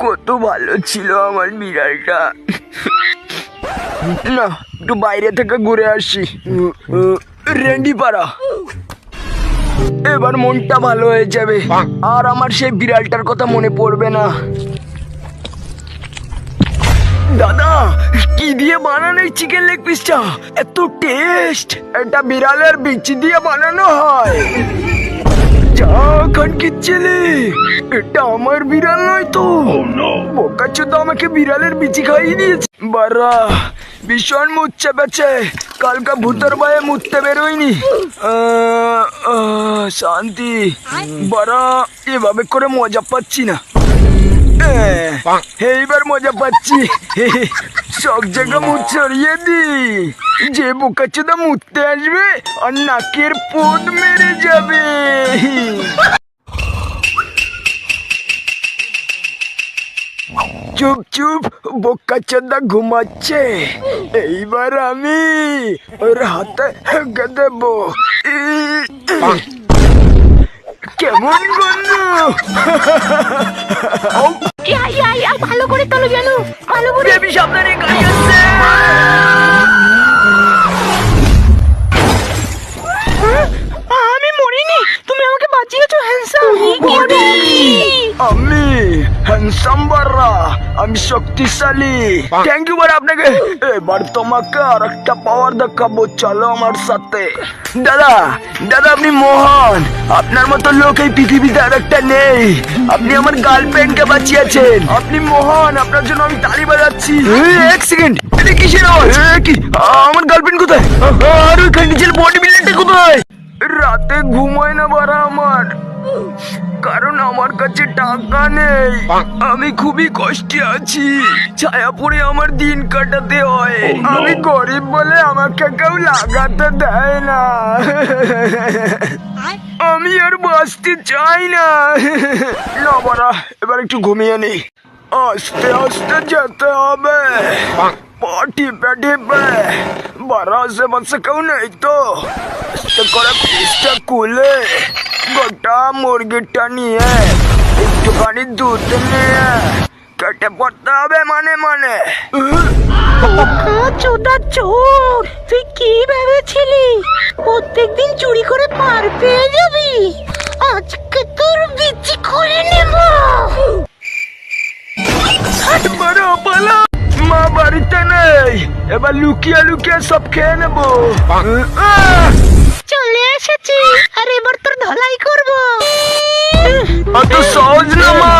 কত ভালো ছিল আমার বিড়ালটা। না, একটু বাইরে থেকে ঘুরে আসি। রেন্ডি পাড়া, এবার মনটা ভালো হয়ে যাবে আর আমার সেই বিড়ালটার কথা মনে পড়বে না। দাদা, কি দিয়ে বানানো এই চিকেন লেগ পিসটা? এত টেস্ট! এটা বিড়ালের বিচি দিয়ে বানানো হয়। যা খানকির ছেলে, এটা আমার বিড়াল নয় তো। বোকাচোদা আমাকে বিড়ালের বিচি খাইয়ে দিয়েছে। বারা ভীষণ মুখ চেপেছে, কালকা ভূতের ভয়ে মুততে বেরোয়নি। শান্তি। বারা এভাবে করে মজা পাচ্ছি না। এইবার মজা পাচ্ছি। সব জায়গা মুখ ছড়িয়ে দি, যে বোকাচোদা মুততে আসবে আর নাকের পোদ মেরে যাবে। চুপ চুপ, বোকাচোদা ঘুমাচ্ছে। এইবার আমি ওর হাতে হেগে দেব। কেমন গন্ধ! ভালো করে তোলো জানো, ভালো করে। বেবি সামনে গাড়ি আসছে। আমি মরিনি, তুমি আমাকে বাঁচিয়েছো হ্যান্ডসাম। আমি হ্যান্ডসাম বাররা, আমি শক্তিশালী। থ্যাংক ইউ বার আপনাকে। এবার তোমাকে আর একটা পাওয়ার দেখাবো, চলো আমার সাথে। দাদা দাদা, আপনি মহান। আপনার মতো লোক এই পৃথিবীতে আর একটা নেই। আপনি আমার গার্লফ্রেন্ডকে বাঁচিয়েছেন। আপনি মহান, আপনার জন্য আমি তালি বাজাচ্ছি। এক সেকেন্ড, এটা কিসের আওয়াজ? কি আমার গার্লফ্রেন্ড কোথায়? আর ওই নিচের বডি বিল্ডারটা কোথায়? রাতে ঘুমায় না বারা আমার, কারণ আমার কাছে টাকা নেই। আমি খুবই কষ্টে আছি, ছায়া পড়ে আমার দিন কাটাতে হয়। আমি গরিব বলে আমাকে কেউ লাগাতে দেয় না। আমি আর বাঁচতে চাই না। না বাড়া, এবার একটু ঘুমিয়ে নেই। আস্তে আস্তে যেতে হবে, পা টিপে টিপে। বাড়া আশেপাশে কেউ নেই তো? আস্তে করে পিসটা খুলে গোটা মুরগিটা নিয়ে একটুখানি দুধ নিয়ে কেটে পড়তে হবে মানে মানে। চোদা চোর, তুই কি ভেবেছিলি প্রত্যেকদিন চুরি করে পার পেয়ে যাবি? আজকে তোর বিচি খুলে নেব। বড় পালা, মা বাড়িতে নেই। এবার লুকিয়ে লুকিয়ে সব খেয়ে নেবো। চলে এসেছি, আর এবার তোর ধলাই করবো। অত সহজ না মা।